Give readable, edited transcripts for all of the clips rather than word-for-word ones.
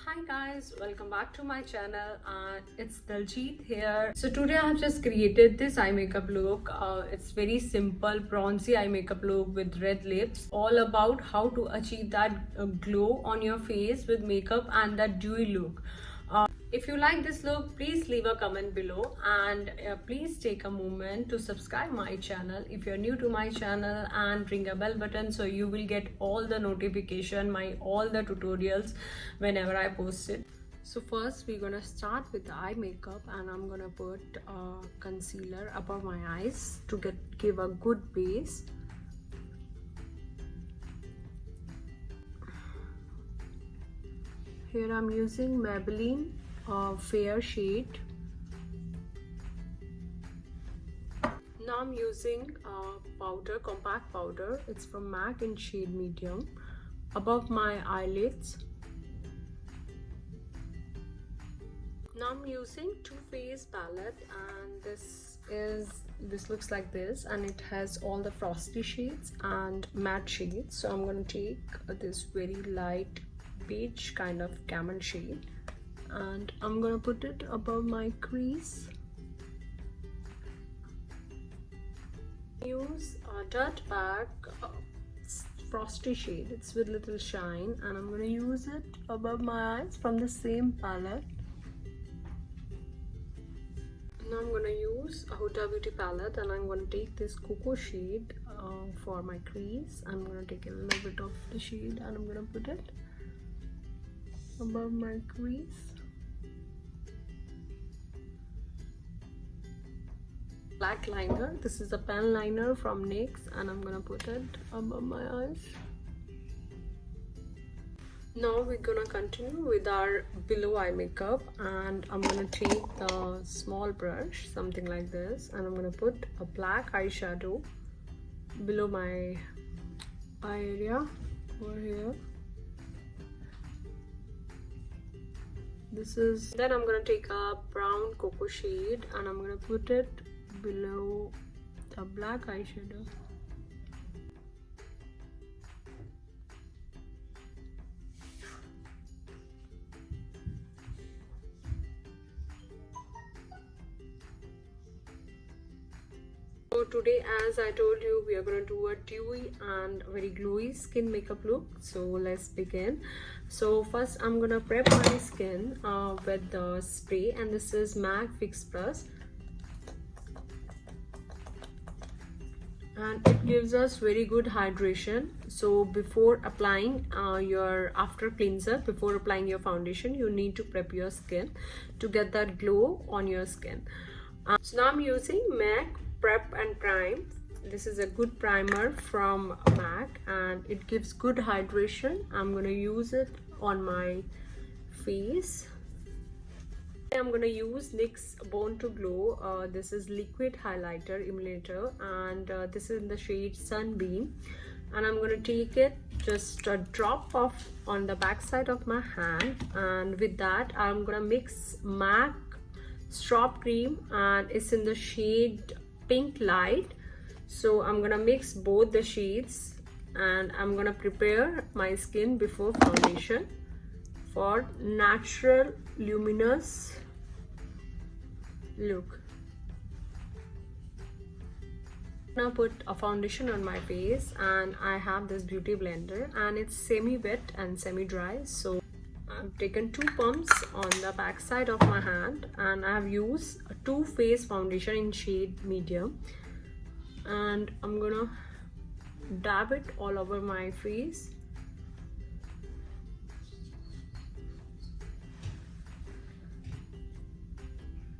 Hi guys, welcome back to my channel and it's Daljit here. So today I have just created this eye makeup look. It's very simple bronzy eye makeup look with red lips, all about how to achieve that glow on your face with makeup and that dewy look. If you like this look, please leave a comment below and please take a moment to subscribe my channel if you're new to my channel, and ring a bell button so you will get all the notification, all the tutorials whenever I post it. So first we're gonna start with the eye makeup, and I'm gonna put concealer above my eyes to give a good base. Here I'm using Maybelline fair shade. Now I'm using powder, compact powder. It's from MAC in shade medium, above my eyelids. Now I'm using Too Faced palette, and this looks like this, and it has all the frosty shades and matte shades. So I'm going to take this very light beige kind of camel shade, and I'm gonna put it above my crease. Use a Dirt Bag frosty shade. It's with little shine, and I'm gonna use it above my eyes from the same palette. Now I'm gonna use a Huda Beauty palette, and I'm gonna take this cocoa shade for my crease. I'm gonna take a little bit of the shade and I'm gonna put it above my crease. Black liner. This is a pen liner from NYX, and I'm gonna put it above my eyes. Now we're gonna continue with our below eye makeup, and I'm gonna take the small brush, something like this, and I'm gonna put a black eyeshadow below my eye area over here. Then I'm gonna take a brown cocoa shade, and I'm gonna put it below the black eyeshadow. So today, as I told you, we are going to do a dewy and very glowy skin makeup look. So let's begin. So first I'm going to prep my skin with the spray, and this is MAC Fix Plus, and it gives us very good hydration. So before applying your after cleanser, before applying your foundation, you need to prep your skin to get that glow on your skin. So now I'm using MAC Prep and Prime. This is a good primer from MAC, and it gives good hydration. I'm going to use it on my face. I'm going to use NYX Born to Glow. This is liquid highlighter emulator, and this is in the shade Sunbeam, and I'm going to take it just a drop of on the back side of my hand, and with that I'm going to mix MAC Strop Cream, and it's in the shade Pink Light. So I'm gonna mix both the shades, and I'm gonna prepare my skin before foundation for natural luminous look. Now put a foundation on my face, and I have this beauty blender, and it's semi wet and semi dry. So I've taken 2 pumps on the back side of my hand, and I have used a Too Faced foundation in shade medium, and I'm gonna dab it all over my face.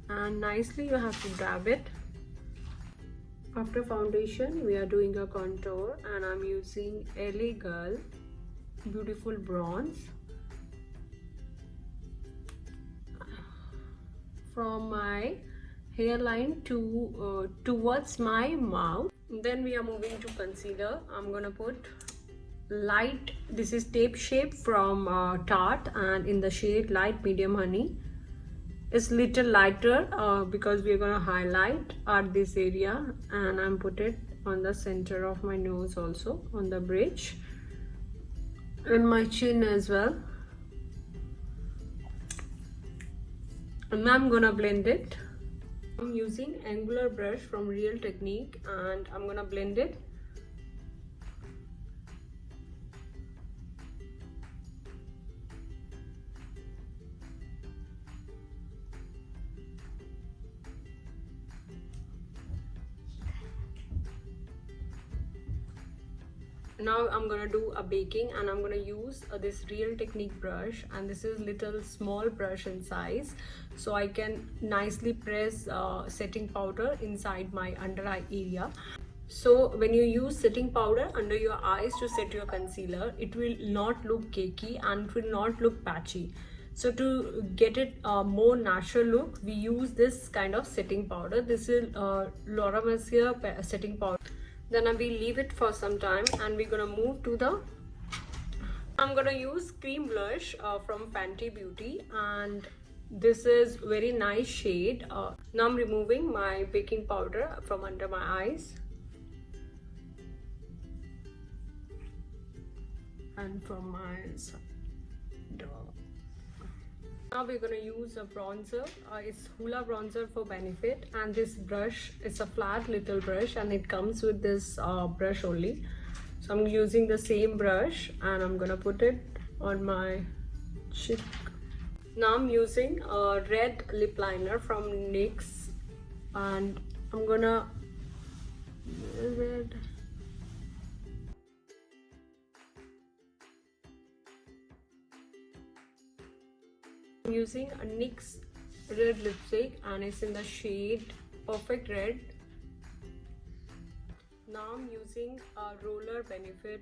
And nicely you have to dab it. After foundation, we are doing a contour, and I'm using LA Girl Beautiful Bronze from my hairline to towards my mouth. Then we are moving to concealer. I'm gonna put light, this is Tape Shape from Tarte, and in the shade Light Medium Honey. It's little lighter because we're gonna highlight at this area, and I'm put it on the center of my nose, also on the bridge, and my chin as well. And now I'm gonna blend it. I'm using angular brush from Real Technique and I'm gonna blend it. Now I'm gonna do a baking and I'm gonna use this Real Technique brush, and this is little small brush in size, so I can nicely press setting powder inside my under eye area. So when you use setting powder under your eyes to set your concealer, it will not look cakey and it will not look patchy. So to get it more natural look, we use this kind of setting powder. This is Laura Mercier setting powder. Then we leave it for some time and we're gonna move to the, I'm gonna use cream blush from Fenty Beauty, and this is very nice shade. Now I'm removing my baking powder from under my eyes and from my side. Now we're gonna use a bronzer. It's Hoola bronzer for Benefit, and this brush, it's a flat little brush and it comes with this brush only. So I'm using the same brush and I'm gonna put it on my cheek. Now I'm using a red lip liner from NYX and I'm gonna red. I'm using a NYX red lipstick and it's in the shade Perfect Red. Now I'm using a Roller Benefit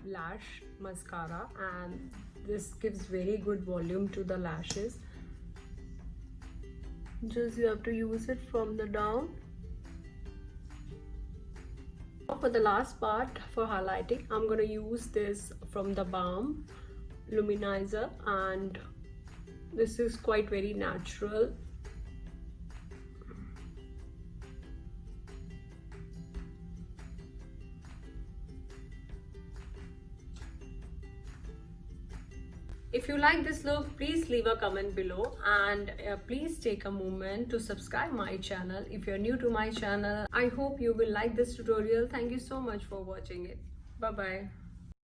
lash mascara, and this gives very good volume to the lashes. Just you have to use it from the down. For the last part for highlighting, I'm gonna use this from the Balm Luminizer, and this is quite very natural. If you like this look, please leave a comment below, and please take a moment to subscribe my channel if you're new to my channel. I hope you will like this tutorial. Thank you so much for watching it. Bye bye.